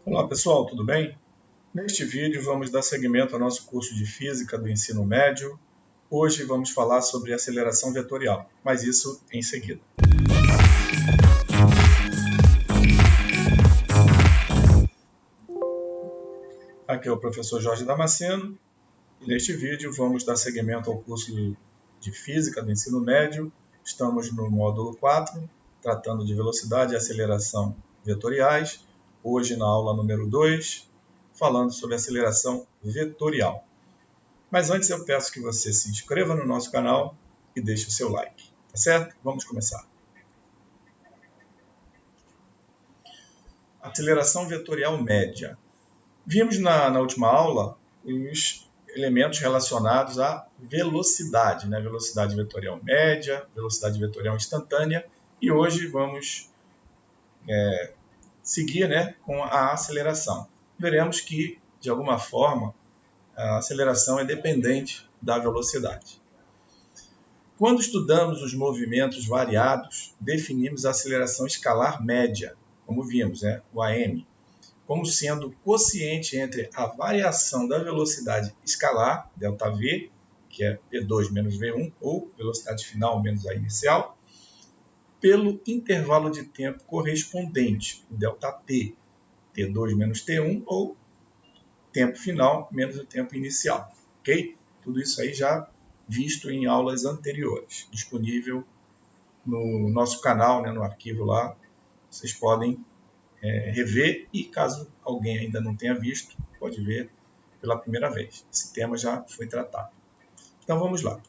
Olá pessoal, tudo bem? Neste vídeo vamos dar seguimento ao nosso curso de Física do Ensino Médio. Hoje vamos falar sobre aceleração vetorial, mas isso em seguida. Aqui é o professor Jorge Damasceno e neste vídeo vamos dar seguimento ao curso de Física do Ensino Médio. Estamos no módulo 4, tratando de velocidade e aceleração vetoriais. Hoje na aula número 2, falando sobre aceleração vetorial. Mas antes eu peço que você se inscreva no nosso canal e deixe o seu like, tá certo? Vamos começar. Aceleração vetorial média. Vimos na última aula os elementos relacionados à velocidade, né? Velocidade vetorial média, velocidade vetorial instantânea, e hoje vamos seguir, né, com a aceleração. Veremos que, de alguma forma, a aceleração é dependente da velocidade. Quando estudamos os movimentos variados, definimos a aceleração escalar média, como vimos, né, o AM, como sendo o quociente entre a variação da velocidade escalar, ΔV, que é P2 menos V1, ou velocidade final menos a inicial, pelo intervalo de tempo correspondente, o ΔT, T2 menos T1, ou tempo final menos o tempo inicial. Ok? Tudo isso aí já visto em aulas anteriores, disponível no nosso canal, né, no arquivo lá. Vocês podem rever e, caso alguém ainda não tenha visto, pode ver pela primeira vez. Esse tema já foi tratado. Então vamos lá.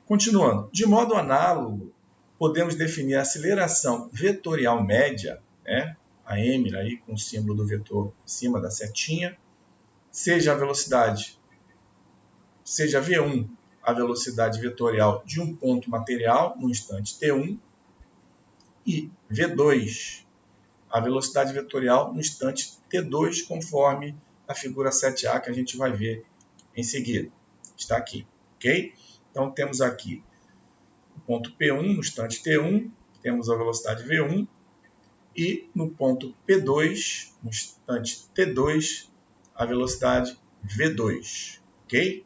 Continuando. De modo análogo, podemos definir a aceleração vetorial média, né, a m aí, com o símbolo do vetor em cima da setinha, seja a velocidade, seja V1 a velocidade vetorial de um ponto material no instante t1 e V2 a velocidade vetorial no instante t2, conforme a figura 7a que a gente vai ver em seguida. Está aqui, ok? Então temos aqui o ponto P1 no instante t1, temos a velocidade V1, e no ponto P2, no instante t2, a velocidade V2, ok?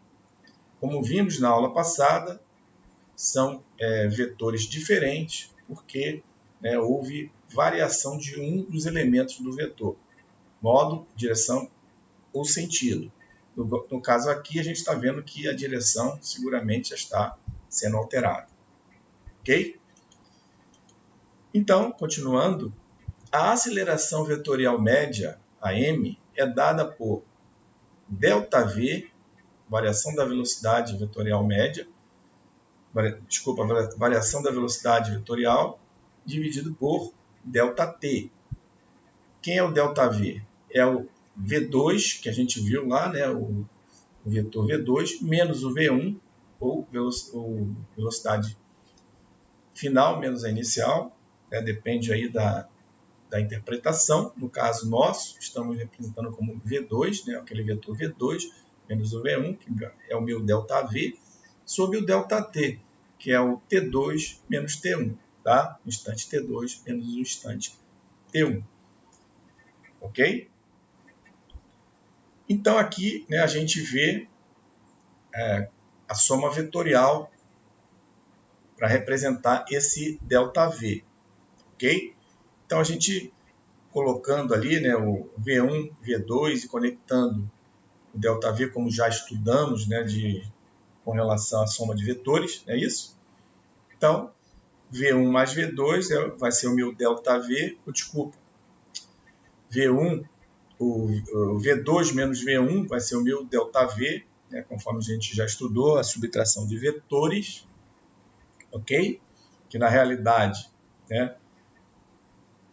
Como vimos na aula passada, são vetores diferentes, porque houve variação de um dos elementos do vetor, modo, direção ou sentido. No caso aqui, a gente está vendo que a direção seguramente já está sendo alterada. Ok? Então, continuando, a aceleração vetorial média, a m, é dada por ΔV, variação da velocidade vetorial média, variação da velocidade vetorial, dividido por ΔT. Quem é o ΔV? É o V2, que a gente viu lá, né, o vetor V2, menos o V1, ou velocidade final menos a inicial, depende aí da interpretação. No caso nosso, estamos representando como V2, né, aquele vetor V2, menos o V1, que é o meu ΔV, sobre o ΔT, que é o T2 menos T1, tá? O instante T2 menos o instante T1. Ok? Então aqui, né, a gente vê a soma vetorial para representar esse ΔV. Ok? Então a gente colocando ali, né, o V1, V2 e conectando o ΔV, como já estudamos, né, com relação à soma de vetores, é isso? Então, V1 mais V2 vai ser o meu ΔV, V1, o V2 menos V1 vai ser o meu ΔV, né, conforme a gente já estudou, a subtração de vetores, ok? Que na realidade, né,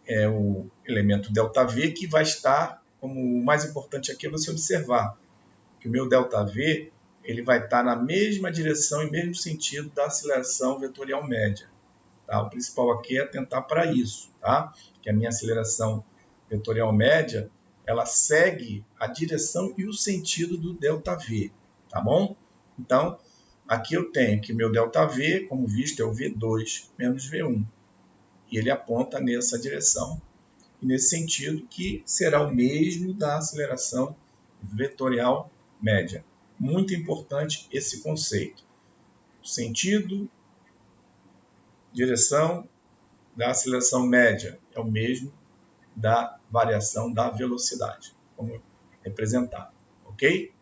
é o elemento ΔV que vai estar, como o mais importante aqui é você observar que o meu ΔV ele vai estar na mesma direção e mesmo sentido da aceleração vetorial média. Tá? O principal aqui é atentar para isso, tá? Que a minha aceleração vetorial média ela segue a direção e o sentido do ΔV, tá bom? Então, aqui eu tenho que meu ΔV, como visto, é o V2 menos V1. E ele aponta nessa direção. e nesse sentido que será o mesmo da aceleração vetorial média. Muito importante esse conceito. Sentido, direção da aceleração média é o mesmo da variação da velocidade, como representado, ok?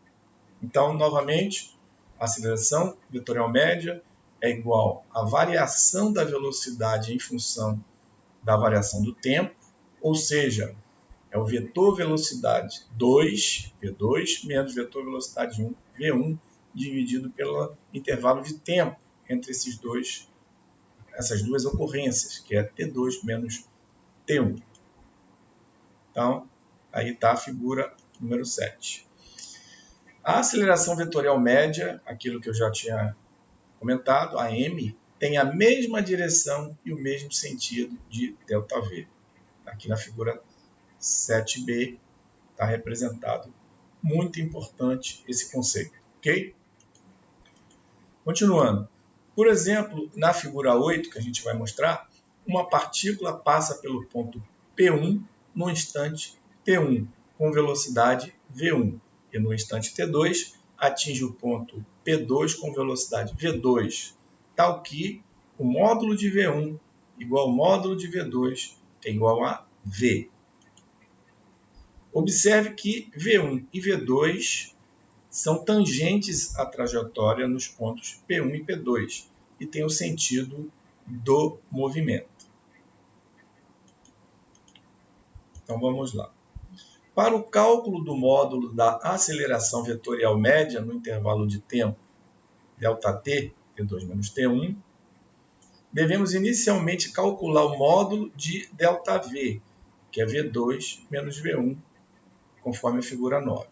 Então, novamente, a aceleração vetorial média é igual à variação da velocidade em função da variação do tempo, ou seja, é o vetor velocidade 2, V2, menos vetor velocidade 1, V1, dividido pelo intervalo de tempo entre essas duas ocorrências, que é T2 menos T1. Então, aí está a figura número 7. A aceleração vetorial média, aquilo que eu já tinha comentado, a m, tem a mesma direção e o mesmo sentido de ΔV. Aqui na figura 7b está representado. Muito importante esse conceito, ok? Continuando. Por exemplo, na figura 8, que a gente vai mostrar, uma partícula passa pelo ponto P1 no instante T1, com velocidade V1, e no instante T2 atinge o ponto P2 com velocidade V2, tal que o módulo de V1 igual ao módulo de V2 é igual a V. Observe que V1 e V2 são tangentes à trajetória nos pontos P1 e P2 e tem o sentido do movimento. Então vamos lá. Para o cálculo do módulo da aceleração vetorial média no intervalo de tempo ΔT, T2 menos T1, devemos inicialmente calcular o módulo de ΔV, que é V2 menos V1, conforme a figura 9.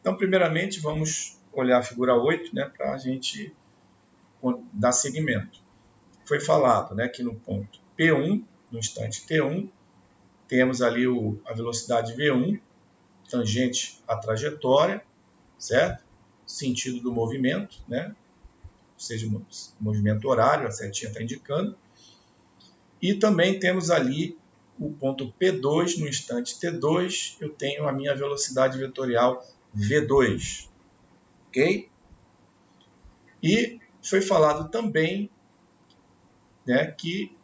Então, primeiramente, vamos olhar a figura 8, né, para a gente dar seguimento. Foi falado, né, que no ponto P1, no instante T1, temos ali a velocidade V1, tangente à trajetória, certo? Sentido do movimento, né? Ou seja, movimento horário, a setinha está indicando. E também temos ali o ponto P2, no instante T2, eu tenho a minha velocidade vetorial V2, ok? E foi falado também, né, que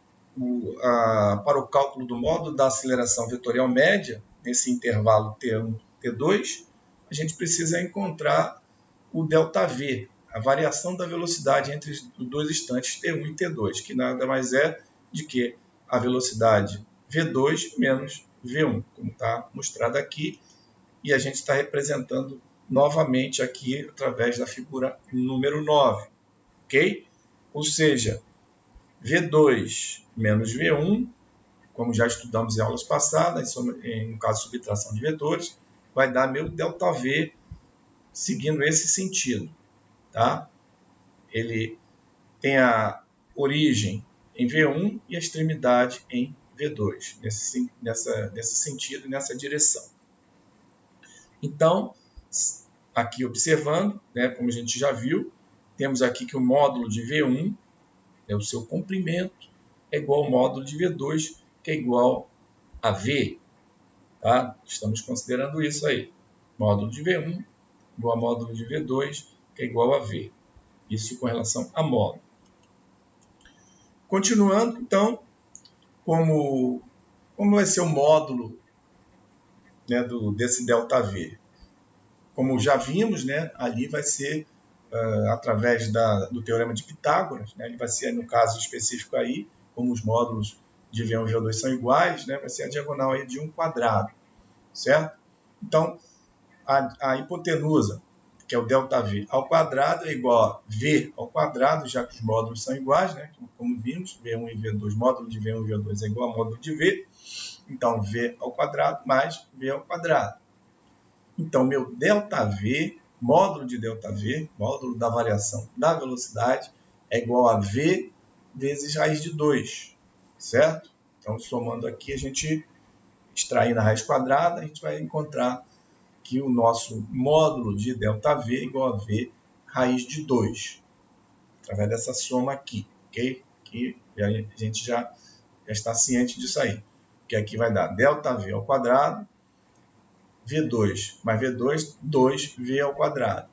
para o cálculo do módulo da aceleração vetorial média, nesse intervalo T1 T2, a gente precisa encontrar o ΔV, a variação da velocidade entre os dois instantes T1 e T2, que nada mais é de que a velocidade V2 menos V1, como está mostrado aqui, e a gente está representando novamente aqui através da figura número 9, ok? Ou seja, V2 menos V1, como já estudamos em aulas passadas, no caso de subtração de vetores, vai dar meu ΔV seguindo esse sentido. Tá? Ele tem a origem em V1 e a extremidade em V2, nesse sentido e nessa direção. Então, aqui observando, né, como a gente já viu, temos aqui que o módulo de V1, o seu comprimento, é igual ao módulo de V2, que é igual a V. Tá? Estamos considerando isso aí. Módulo de V1 igual a módulo de V2, que é igual a V. Isso com relação a módulo. Continuando, então, como vai ser o módulo, né, desse ΔV? Como já vimos, né, ali vai ser através do teorema de Pitágoras, né, ele vai ser, no caso específico aí, como os módulos de V1 e V2 são iguais, né, vai ser a diagonal aí de um quadrado, certo? Então, a hipotenusa, que é o ΔV ao quadrado, é igual a V ao quadrado, já que os módulos são iguais, né? Como vimos, V1 e V2, módulo de V1 e V2 é igual ao módulo de V. Então, V ao quadrado mais V ao quadrado. Então, meu ΔV, módulo de ΔV, módulo da variação da velocidade, é igual a V vezes raiz de 2, certo? Então, somando aqui, a gente extraindo a raiz quadrada, a gente vai encontrar que o nosso módulo de ΔV é igual a V raiz de 2, através dessa soma aqui, ok? Que a gente já está ciente disso aí, ok? porque aqui vai dar ΔV ao quadrado, V2 mais V2, 2V ao quadrado.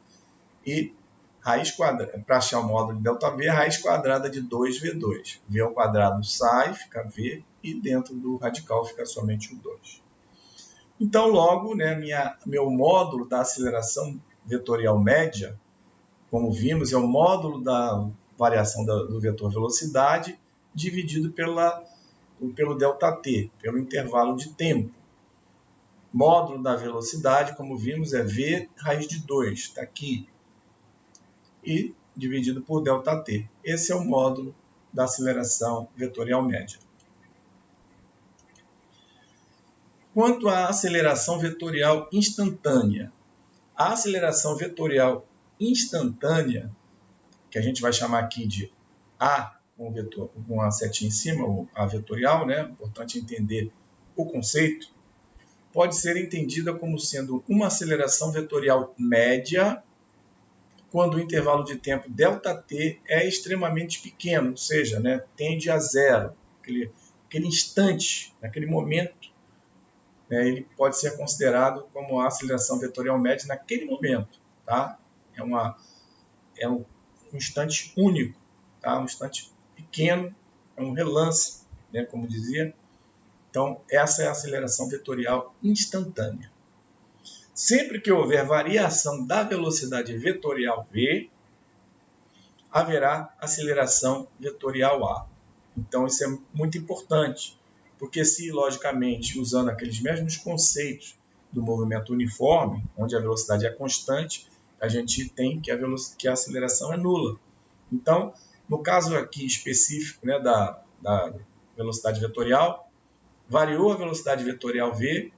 E raiz quadrada, para achar o módulo de ΔV, a raiz quadrada de 2V2. V ao quadrado sai, fica V, e dentro do radical fica somente o 2. Então, logo, né, meu módulo da aceleração vetorial média, como vimos, é o módulo da variação do vetor velocidade dividido pelo ΔT, pelo intervalo de tempo. Módulo da velocidade, como vimos, é V raiz de 2, está aqui, e dividido por ΔT. Esse é o módulo da aceleração vetorial média. Quanto à aceleração vetorial instantânea, a aceleração vetorial instantânea, que a gente vai chamar aqui de A, com a setinha em cima, ou A vetorial, né? Importante entender o conceito, pode ser entendida como sendo uma aceleração vetorial média quando o intervalo de tempo ΔT é extremamente pequeno, ou seja, né, tende a zero, aquele instante, naquele momento, né, ele pode ser considerado como a aceleração vetorial média naquele momento. Tá? É um instante único, tá? Um instante pequeno, é um relance, né, como dizia. Então, essa é a aceleração vetorial instantânea. Sempre que houver variação da velocidade vetorial V, haverá aceleração vetorial A. Então, isso é muito importante, porque se, logicamente, usando aqueles mesmos conceitos do movimento uniforme, onde a velocidade é constante, a gente tem que a aceleração é nula. Então, no caso aqui específico, né, da velocidade vetorial, variou a velocidade vetorial V,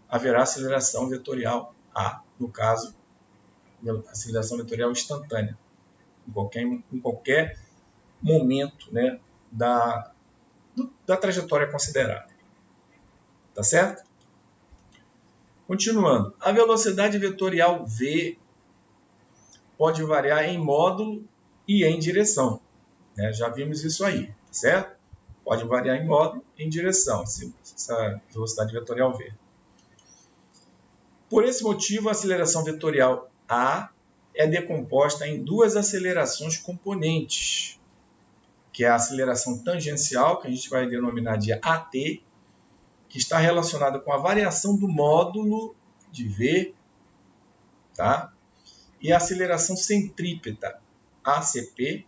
haverá aceleração vetorial A, no caso, aceleração vetorial instantânea, em qualquer momento, né, da trajetória considerada. Tá certo? Continuando, a velocidade vetorial V pode variar em módulo e em direção. Né? Já vimos isso aí, certo? Pode variar em módulo e em direção, essa velocidade vetorial V. Por esse motivo, a aceleração vetorial A é decomposta em duas acelerações componentes, que é a aceleração tangencial, que a gente vai denominar de AT, que está relacionada com a variação do módulo de V, tá? E a aceleração centrípeta, ACP,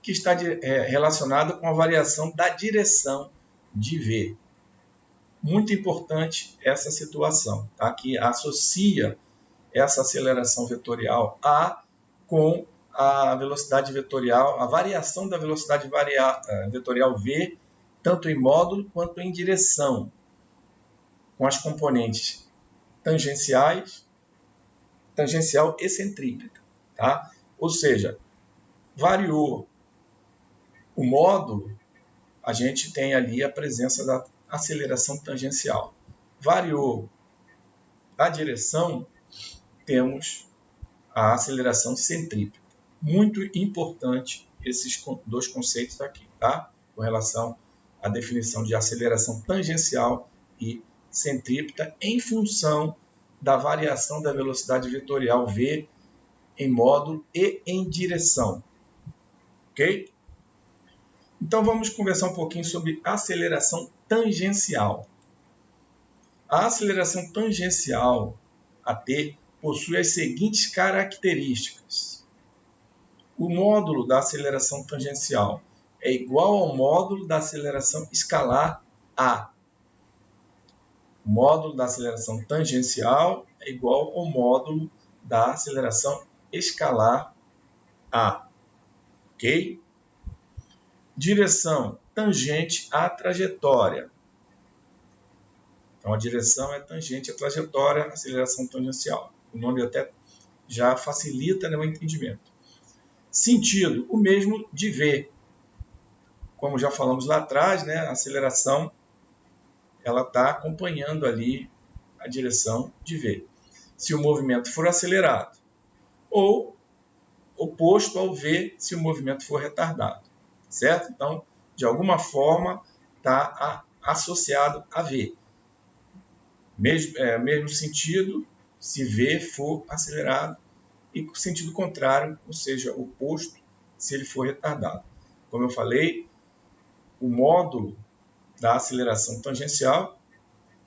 que está relacionada com a variação da direção de V. Muito importante essa situação, tá? Que associa essa aceleração vetorial A com a velocidade vetorial, a variação da velocidade vetorial V, tanto em módulo quanto em direção, com as componentes tangencial e centrípeta. Tá? Ou seja, variou o módulo, a gente tem ali a presença da aceleração tangencial. Variou a direção, temos a aceleração centrípeta. Muito importante esses dois conceitos aqui, tá? Com relação à definição de aceleração tangencial e centrípeta em função da variação da velocidade vetorial V em módulo e em direção. Ok? Então vamos conversar um pouquinho sobre aceleração tangencial. A aceleração tangencial, AT, possui as seguintes características. O módulo da aceleração tangencial é igual ao módulo da aceleração escalar A. O módulo da aceleração tangencial é igual ao módulo da aceleração escalar A. Ok? Direção tangente à trajetória. Então, a direção é tangente à trajetória, aceleração tangencial. O nome até já facilita, né, o entendimento. Sentido, o mesmo de V. Como já falamos lá atrás, né, a aceleração ela está acompanhando ali a direção de V. Se o movimento for acelerado, ou oposto ao V se o movimento for retardado. Certo? Então, de alguma forma, está associado a V. Mesmo sentido, se V for acelerado, e com sentido contrário, ou seja, oposto, se ele for retardado. Como eu falei, o módulo da aceleração tangencial,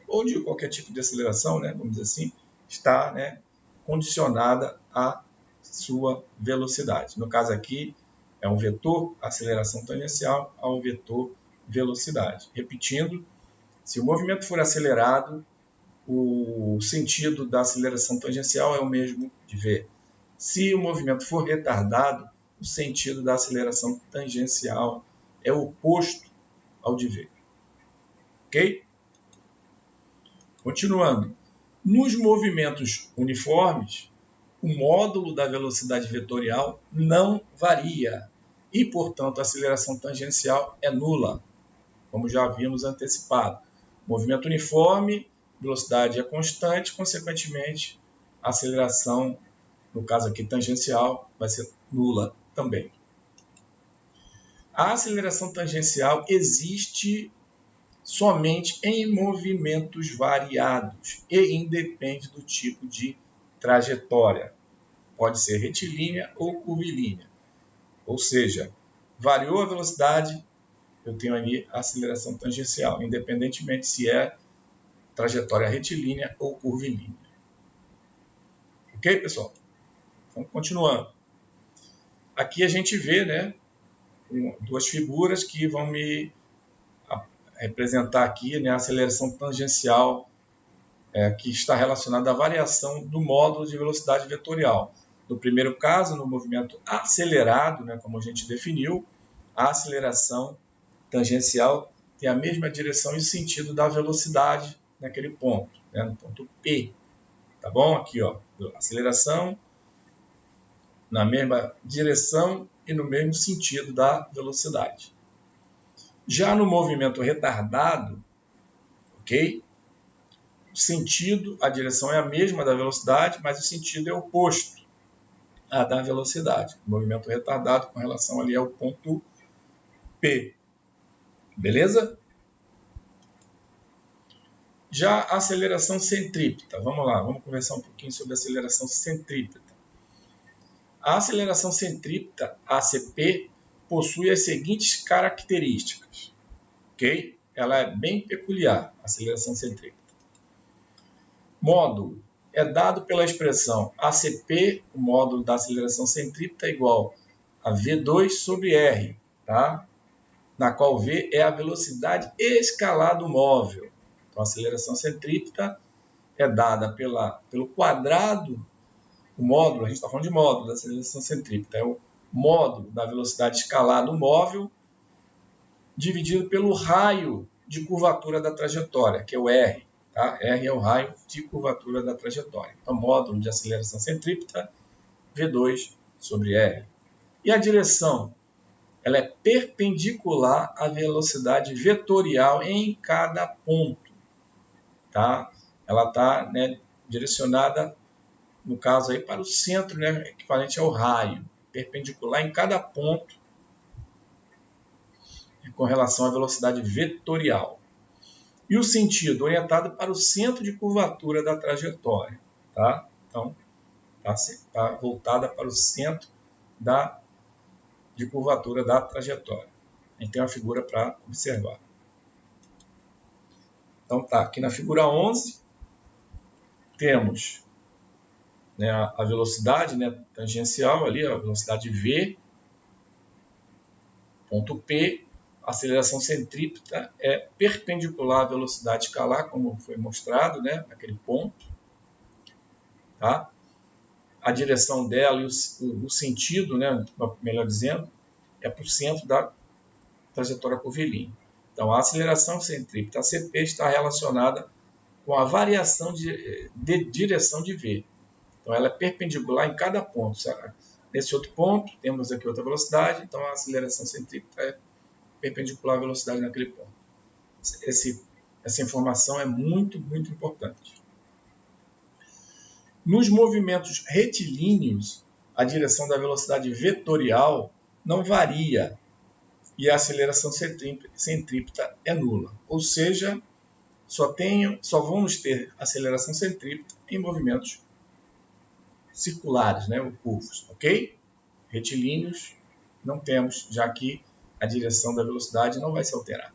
ou de qualquer tipo de aceleração, né, vamos dizer assim, está, né, condicionada à sua velocidade. No caso aqui, é um vetor aceleração tangencial a um vetor velocidade. Repetindo, se o movimento for acelerado, o sentido da aceleração tangencial é o mesmo de V. Se o movimento for retardado, o sentido da aceleração tangencial é oposto ao de V. Ok? Continuando. Nos movimentos uniformes, o módulo da velocidade vetorial não varia e, portanto, a aceleração tangencial é nula, como já havíamos antecipado. Movimento uniforme, velocidade é constante, consequentemente, a aceleração, no caso aqui tangencial, vai ser nula também. A aceleração tangencial existe somente em movimentos variados e independe do tipo de trajetória. Pode ser retilínea ou curvilínea. Ou seja, variou a velocidade, eu tenho ali a aceleração tangencial, independentemente se é trajetória retilínea ou curvilínea. Ok, pessoal? Então, continuando. Aqui a gente vê, né, duas figuras que vão me representar aqui, né, a aceleração tangencial que está relacionada à variação do módulo de velocidade vetorial. No primeiro caso, no movimento acelerado, né, como a gente definiu, a aceleração tangencial tem a mesma direção e sentido da velocidade naquele ponto, né, no ponto P. Tá bom? Aqui, ó, aceleração na mesma direção e no mesmo sentido da velocidade. Já no movimento retardado, ok? O sentido, a direção é a mesma da velocidade, mas o sentido é oposto à da velocidade. O movimento retardado com relação ali ao ponto P. Beleza? Já a aceleração centrípeta. Vamos lá, vamos conversar um pouquinho sobre a aceleração centrípeta. A aceleração centrípeta, ACP, possui as seguintes características. Ok? Ela é bem peculiar, a aceleração centrípeta. Módulo é dado pela expressão ACP, o módulo da aceleração centrípeta, é igual a V2 sobre R, tá? Na qual V é a velocidade escalar do móvel. Então, a aceleração centrípeta é dada pelo quadrado, o módulo, a gente está falando de módulo da aceleração centrípeta, é o módulo da velocidade escalar do móvel dividido pelo raio de curvatura da trajetória, que é o R. Tá? R é o raio de curvatura da trajetória. Então, módulo de aceleração centrípeta, V2 sobre R. E a direção? Ela é perpendicular à velocidade vetorial em cada ponto. Tá? Ela está, né, direcionada, no caso, aí, para o centro, né, equivalente ao raio, perpendicular em cada ponto com relação à velocidade vetorial. E o sentido orientado para o centro de curvatura da trajetória. Tá? Então, está voltada para o centro de curvatura da trajetória. A gente tem uma figura para observar. Então, tá, aqui na figura 11, temos, né, a velocidade, né, tangencial ali, a velocidade V, ponto P, a aceleração centrípeta é perpendicular à velocidade escalar, como foi mostrado, né, naquele ponto. Tá? A direção dela e o sentido, né, melhor dizendo, é para o centro da trajetória curvilínea. Então, a aceleração centrípeta ACP está relacionada com a variação de direção de V. Então, ela é perpendicular em cada ponto. Nesse outro ponto, temos aqui outra velocidade, então a aceleração centrípeta é perpendicular à velocidade naquele ponto. Essa informação é muito, muito importante. Nos movimentos retilíneos, a direção da velocidade vetorial não varia, e a aceleração centrípeta é nula. Ou seja, só vamos ter aceleração centrípeta em movimentos circulares, né, ou curvos, ok? Retilíneos não temos, já que a direção da velocidade não vai se alterar.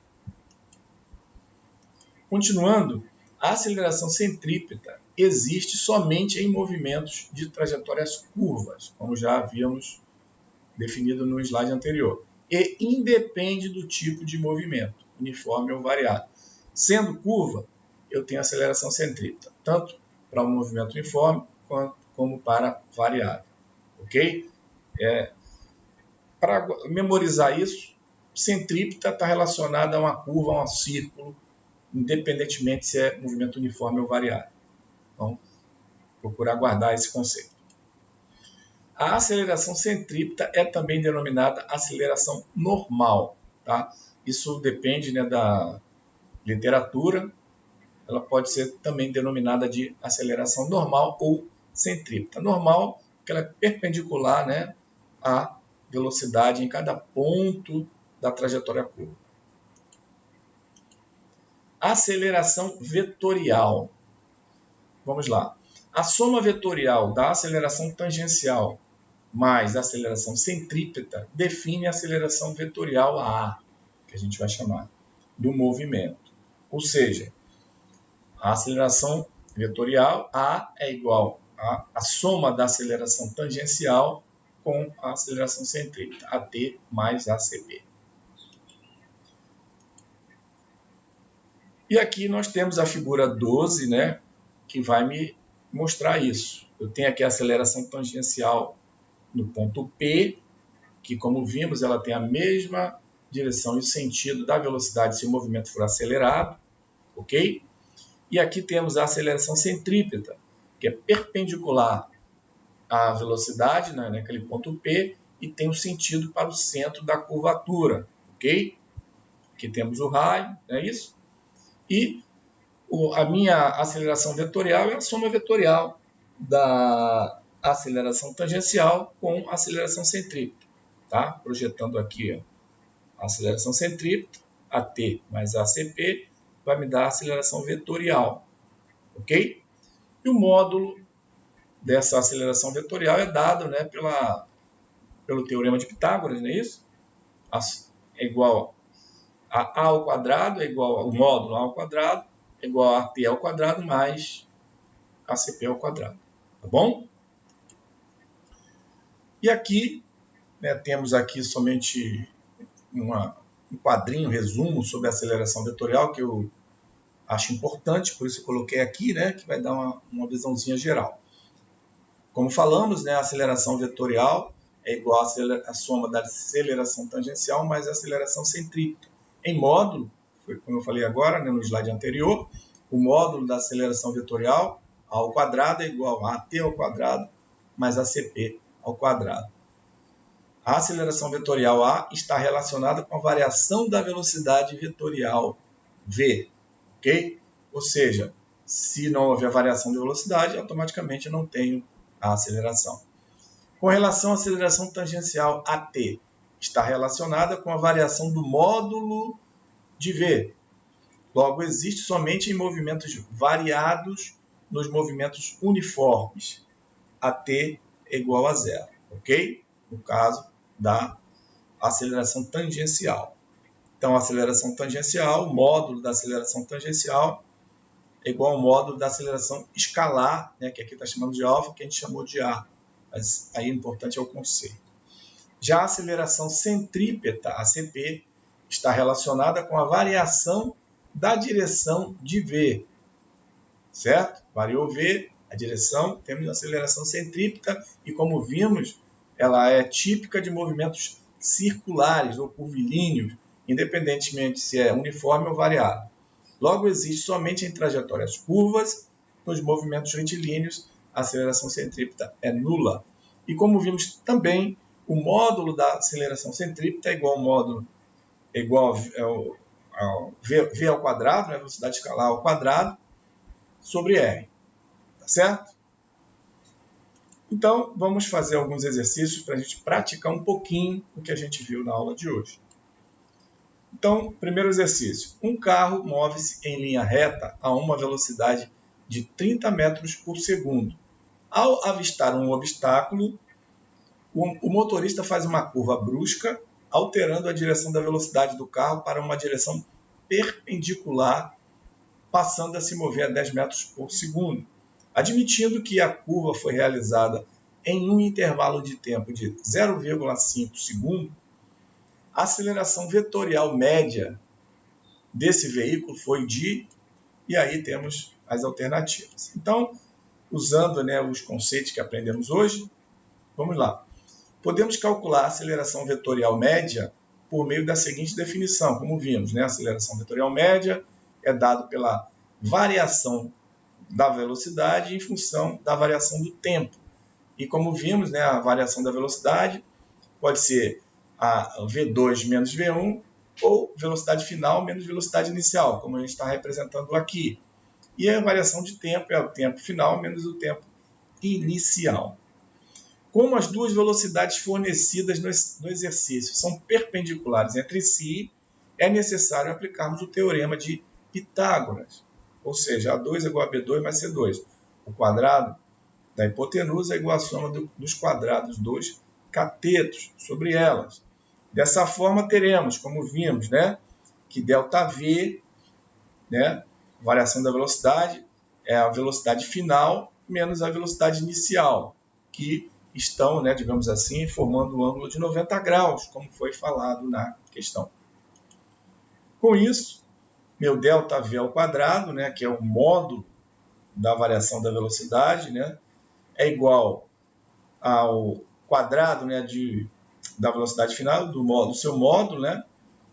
Continuando, a aceleração centrípeta existe somente em movimentos de trajetórias curvas, como já havíamos definido no slide anterior, e independe do tipo de movimento, uniforme ou variado. Sendo curva, eu tenho aceleração centrípeta, tanto para um movimento uniforme como para variado, ok? Para memorizar isso, centrípeta está relacionada a uma curva, a um círculo, independentemente se é movimento uniforme ou variado. Então, procurar guardar esse conceito. A aceleração centrípeta é também denominada aceleração normal. Tá? Isso depende, né, da literatura. Ela pode ser também denominada de aceleração normal ou centrípeta. Normal, porque ela é perpendicular, né, à velocidade em cada ponto da trajetória curva. Aceleração vetorial. Vamos lá. A soma vetorial da aceleração tangencial mais a aceleração centrípeta define a aceleração vetorial A, que a gente vai chamar, do movimento. Ou seja, a aceleração vetorial A é igual à soma da aceleração tangencial com a aceleração centrípeta, AT mais ACP. E aqui nós temos a figura 12, né, que vai me mostrar isso. Eu tenho aqui a aceleração tangencial no ponto P, que, como vimos, ela tem a mesma direção e sentido da velocidade se o movimento for acelerado, ok? E aqui temos a aceleração centrípeta, que é perpendicular à velocidade, né, naquele ponto P, e tem o sentido para o centro da curvatura, ok? Aqui temos o raio, não é isso? E a minha aceleração vetorial é a soma vetorial da aceleração tangencial com a aceleração centrípeta. Tá? Projetando aqui a aceleração centrípeta, AT mais ACP, vai me dar a aceleração vetorial. Ok? E o módulo dessa aceleração vetorial é dado, né, pelo teorema de Pitágoras, não é isso? É igual a A ao quadrado, é igual ao módulo A ao quadrado, é igual a AT ao quadrado mais ACP ao quadrado. Tá bom? E aqui, né, temos aqui somente um quadrinho, resumo sobre a aceleração vetorial, que eu acho importante, por isso eu coloquei aqui, né, que vai dar uma visãozinha geral. Como falamos, né, a aceleração vetorial é igual à soma da aceleração tangencial mais a aceleração centrípeta. Em módulo, foi como eu falei agora, né, no slide anterior, o módulo da aceleração vetorial ao quadrado é igual a AT ao quadrado mais ACP ao quadrado. A aceleração vetorial A está relacionada com a variação da velocidade vetorial V, ok? Ou seja, se não houver variação de velocidade, automaticamente eu não tenho a aceleração. Com relação à aceleração tangencial AT, está relacionada com a variação do módulo de V. Logo, existe somente em movimentos variados nos movimentos uniformes. AT é igual a zero, ok? No caso da aceleração tangencial. Então, a aceleração tangencial, o módulo da aceleração tangencial é igual ao módulo da aceleração escalar, né, que aqui está chamando de alfa, que a gente chamou de A. Mas aí o importante é o conceito. Já a aceleração centrípeta, ACP, está relacionada com a variação da direção de V. Certo? Variou V, a direção, temos a aceleração centrípeta e, como vimos, ela é típica de movimentos circulares ou curvilíneos, independentemente se é uniforme ou variado. Logo, existe somente em trajetórias curvas, nos movimentos retilíneos, a aceleração centrípeta é nula. E como vimos também, o módulo da aceleração centrípeta é igual ao módulo ao V ao quadrado, né, velocidade escalar ao quadrado, sobre R. Tá certo? Então, vamos fazer alguns exercícios para a gente praticar um pouquinho o que a gente viu na aula de hoje. Então, primeiro exercício. Um carro move-se em linha reta a uma velocidade de 30 metros por segundo. Ao avistar um obstáculo, o motorista faz uma curva brusca, alterando a direção da velocidade do carro para uma direção perpendicular, passando a se mover a 10 metros por segundo. Admitindo que a curva foi realizada em um intervalo de tempo de 0,5 segundo, a aceleração vetorial média desse veículo foi de... E aí temos as alternativas. Então, usando, né, os conceitos que aprendemos hoje, vamos lá. Podemos calcular a aceleração vetorial média por meio da seguinte definição, como vimos, né? A aceleração vetorial média é dada pela variação da velocidade em função da variação do tempo. E como vimos, né, a variação da velocidade pode ser a V2 menos V1 ou velocidade final menos velocidade inicial, como a gente está representando aqui. E a variação de tempo é o tempo final menos o tempo inicial. Como as duas velocidades fornecidas no exercício são perpendiculares entre si, é necessário aplicarmos o teorema de Pitágoras, ou seja, A2 é igual a B2 mais C2. O quadrado da hipotenusa é igual à soma dos quadrados dos catetos sobre elas. Dessa forma, teremos, como vimos, né, que ΔV, né, variação da velocidade, é a velocidade final menos a velocidade inicial, que estão, né, digamos assim, formando um ângulo de 90 graus, como foi falado na questão. Com isso, meu ΔV ao quadrado, né, que é o módulo da variação da velocidade, né, é igual ao quadrado, né, da velocidade final, do seu módulo, né,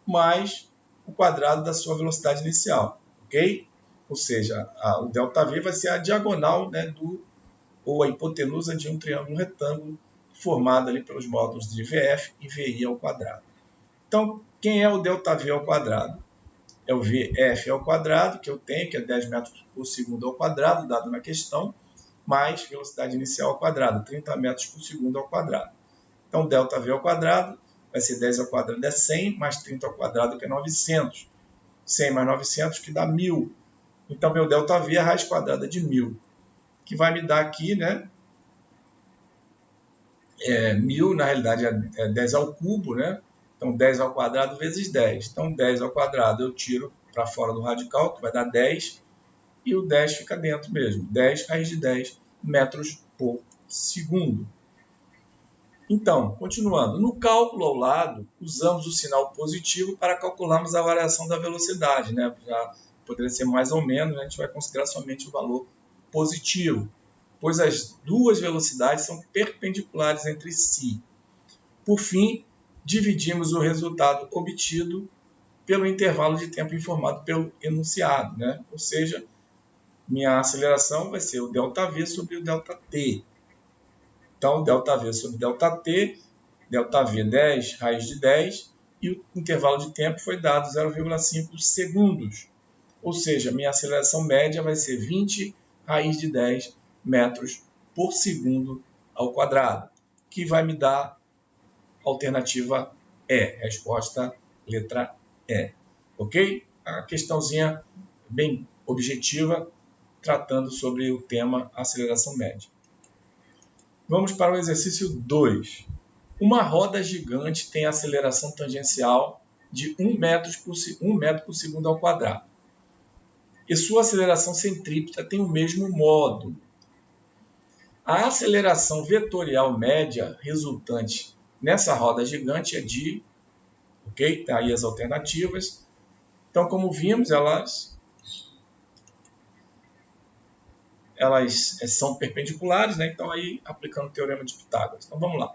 mais o quadrado da sua velocidade inicial, ok? Ou seja, o ΔV vai ser a diagonal, né, ou a hipotenusa de um triângulo retângulo formado ali pelos módulos de VF e VI ao quadrado. Então, quem é o ΔV ao quadrado? É o VF ao quadrado, que eu tenho, que é 10 metros por segundo ao quadrado, dado na questão, mais velocidade inicial ao quadrado, 30 metros por segundo ao quadrado. Então, ΔV ao quadrado vai ser 10 ao quadrado é 100, mais 30 ao quadrado, que é 900. 100 mais 900, que dá 1.000. Então, meu ΔV é a raiz quadrada de 1.000, que vai me dar aqui, né, 1.000, na realidade, é 10 ao cubo, né? Então, 10 ao quadrado vezes 10. Então, 10 ao quadrado eu tiro para fora do radical, que vai dar 10, e o 10 fica dentro mesmo. 10 raiz de 10 metros por segundo. Então, continuando. No cálculo ao lado, usamos o sinal positivo para calcularmos a variação da velocidade, né? Já poderia ser mais ou menos, né? A gente vai considerar somente o valor positivo, pois as duas velocidades são perpendiculares entre si. Por fim, dividimos o resultado obtido pelo intervalo de tempo informado pelo enunciado, né? Ou seja, minha aceleração vai ser o ΔV sobre o ΔT. Então, ΔV sobre ΔT, ΔV 10 raiz de 10, e o intervalo de tempo foi dado 0,5 segundos. Ou seja, minha aceleração média vai ser 20 raiz de 10 metros por segundo ao quadrado, que vai me dar a alternativa E, resposta letra E. Ok? A questãozinha bem objetiva, tratando sobre o tema aceleração média. Vamos para o exercício 2. Uma roda gigante tem aceleração tangencial de 1 metro por segundo ao quadrado. E sua aceleração centrípeta tem o mesmo módulo. A aceleração vetorial média resultante nessa roda gigante é de... Ok? Tá aí as alternativas. Então, como vimos, elas são perpendiculares, né? Então, aí, aplicando o teorema de Pitágoras. Então, vamos lá.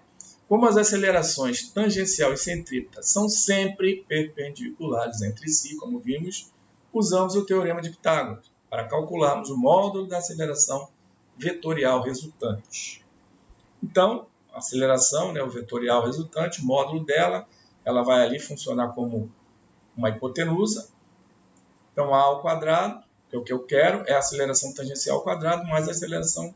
Como as acelerações tangencial e centrípeta são sempre perpendiculares entre si, como vimos, usamos o teorema de Pitágoras para calcularmos o módulo da aceleração vetorial resultante. Então, a aceleração, né, o vetorial resultante, o módulo dela, ela vai ali funcionar como uma hipotenusa. Então, A ao quadrado, que é o que eu quero, é a aceleração tangencial ao quadrado, mais a aceleração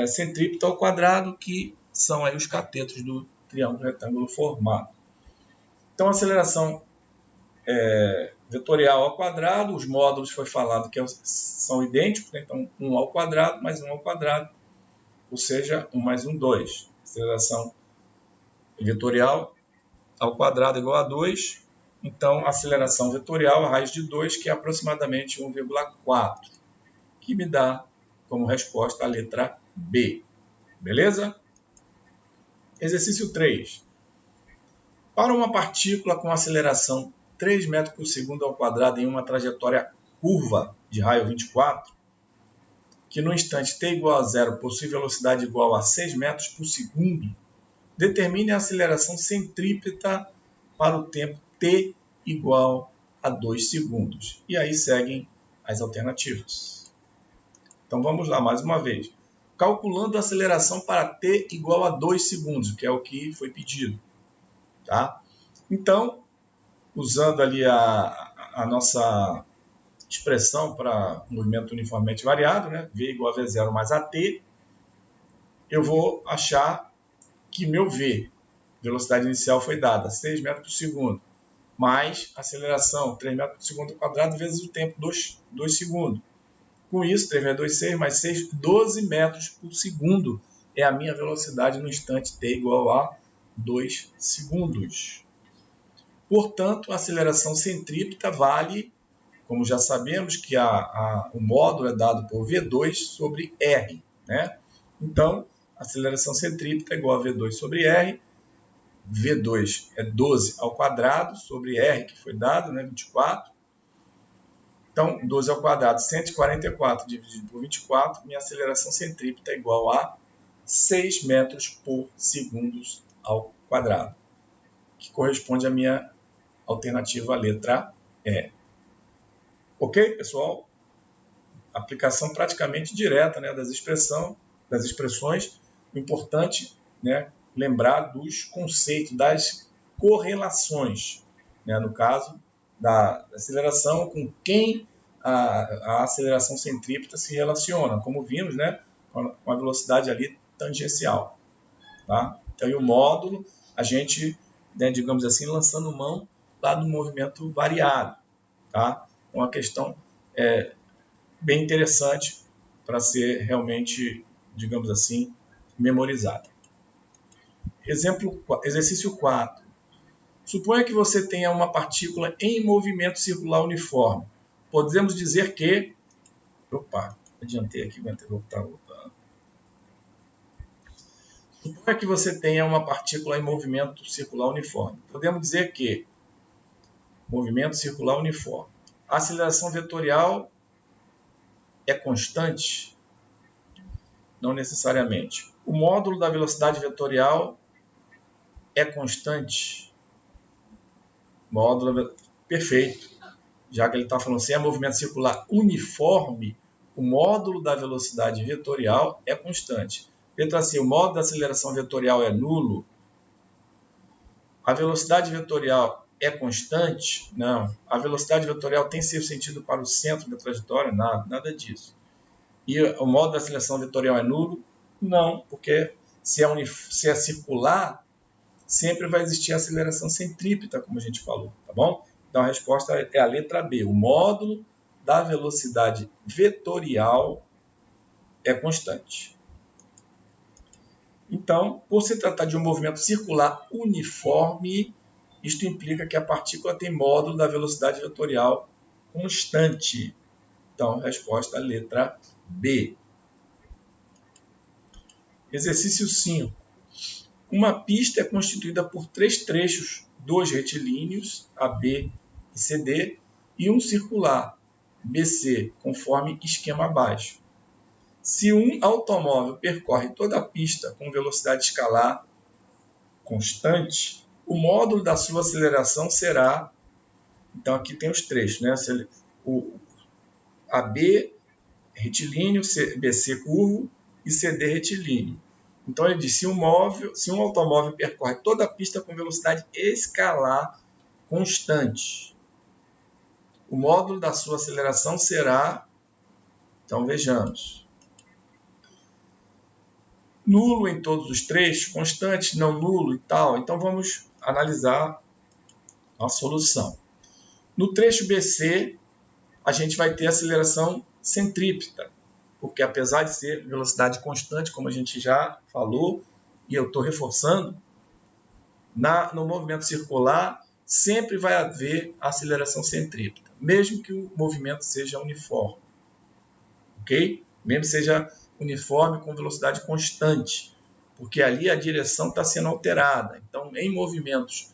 centrípeta ao quadrado, que são aí os catetos do triângulo retângulo formado. Então, a aceleração vetorial ao quadrado, os módulos foi falado que são idênticos, né? Então 1 ao quadrado mais 1 ao quadrado, ou seja, 1 mais 1, 2. Aceleração vetorial ao quadrado igual a 2, então aceleração vetorial a raiz de 2, que é aproximadamente 1,4, que me dá como resposta a letra B. Beleza? Exercício 3. Para uma partícula com aceleração 3 metros por segundo ao quadrado em uma trajetória curva de raio 24, que no instante t igual a 0 possui velocidade igual a 6 metros por segundo, determine a aceleração centrípeta para o tempo t igual a 2 segundos. E aí seguem as alternativas. Então vamos lá mais uma vez. Calculando a aceleração para t igual a 2 segundos, que é o que foi pedido. Tá? Então, usando ali a nossa expressão para movimento uniformemente variado, né? V igual a V0 mais AT, eu vou achar que meu V, velocidade inicial, foi dada 6 metros por segundo, mais aceleração 3 metros por segundo ao quadrado vezes o tempo 2 segundos. Com isso, 3 vezes 2, 6, mais 6, 12 metros por segundo é a minha velocidade no instante t igual a 2 segundos. Portanto, a aceleração centrípeta vale, como já sabemos, que o módulo é dado por V2 sobre R. Né? Então, a aceleração centrípeta é igual a V2 sobre R. V2 é 12 ao quadrado sobre R, que foi dado, né, 24. Então, 12 ao quadrado, 144 dividido por 24, minha aceleração centrípeta é igual a 6 metros por segundo ao quadrado, que corresponde à minha alternativa letra E. Ok, pessoal? Aplicação praticamente direta, né, das expressões. O importante, né, lembrar dos conceitos, das correlações, né, no caso da aceleração, com quem a aceleração centrípeta se relaciona, como vimos, né, com a velocidade ali tangencial. Tá? Então, e o módulo, a gente, né, digamos assim, lançando mão lá do movimento variado. Tá? Uma questão bem interessante para ser realmente, digamos assim, memorizada. Exercício 4. Suponha que você tenha uma partícula em movimento circular uniforme. Podemos dizer que... Opa, adiantei aqui, vou voltar. Suponha que você tenha uma partícula em movimento circular uniforme. Podemos dizer que movimento circular uniforme. A aceleração vetorial é constante? Não necessariamente. O módulo da velocidade vetorial é constante? Módulo perfeito. Já que ele está falando assim, é movimento circular uniforme, o módulo da velocidade vetorial é constante. Letra C, o módulo da aceleração vetorial é nulo? A velocidade vetorial é constante? Não. A velocidade vetorial tem seu sentido para o centro da trajetória? Nada disso. E o módulo da aceleração vetorial é nulo? Não, porque se é circular, sempre vai existir aceleração centrípeta, como a gente falou, tá bom? Então a resposta é a letra B. O módulo da velocidade vetorial é constante. Então, por se tratar de um movimento circular uniforme, isto implica que a partícula tem módulo da velocidade vetorial constante. Então, resposta letra B. Exercício 5. Uma pista é constituída por 3 trechos, 2 retilíneos, AB e CD, e um circular, BC, conforme esquema abaixo. Se um automóvel percorre toda a pista com velocidade escalar constante, o módulo da sua aceleração será... Então, aqui tem os trechos, né? O AB retilíneo, BC curvo e CD retilíneo. Então, ele diz, se um automóvel percorre toda a pista com velocidade escalar constante, o módulo da sua aceleração será... Então, vejamos. Nulo em todos os trechos, constante, não nulo e tal. Então, vamos analisar a solução. No trecho BC, a gente vai ter aceleração centrípeta, porque apesar de ser velocidade constante, como a gente já falou, e eu estou reforçando, no movimento circular sempre vai haver aceleração centrípeta, mesmo que o movimento seja uniforme, ok? Mesmo que seja uniforme com velocidade constante, porque ali a direção está sendo alterada. Então, em movimentos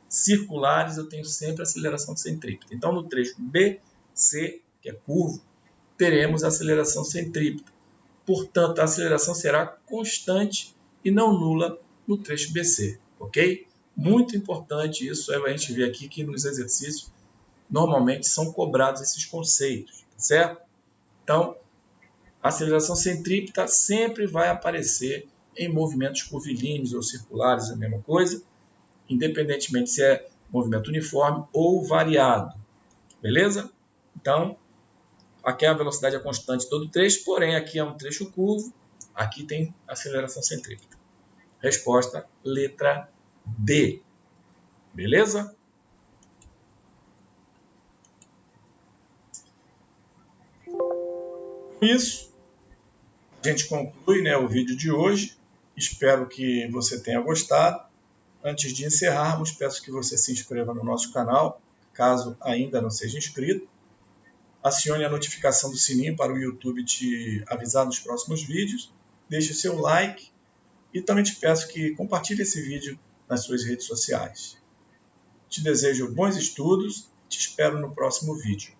circulares, eu tenho sempre aceleração centrípeta. Então, no trecho BC, que é curvo, teremos aceleração centrípeta. Portanto, a aceleração será constante e não nula no trecho BC, ok? Muito importante isso, a gente vê aqui que nos exercícios normalmente são cobrados esses conceitos, certo? Então, a aceleração centrípeta sempre vai aparecer em movimentos curvilíneos ou circulares, a mesma coisa, independentemente se é movimento uniforme ou variado, beleza? Então, aqui a velocidade é constante todo trecho, porém aqui é um trecho curvo, aqui tem aceleração centrípeta. Resposta, letra D. Beleza? Com isso, a gente conclui, né, o vídeo de hoje. Espero que você tenha gostado. Antes de encerrarmos, peço que você se inscreva no nosso canal, caso ainda não seja inscrito. Acione a notificação do sininho para o YouTube te avisar dos próximos vídeos. Deixe o seu like e também te peço que compartilhe esse vídeo nas suas redes sociais. Te desejo bons estudos e te espero no próximo vídeo.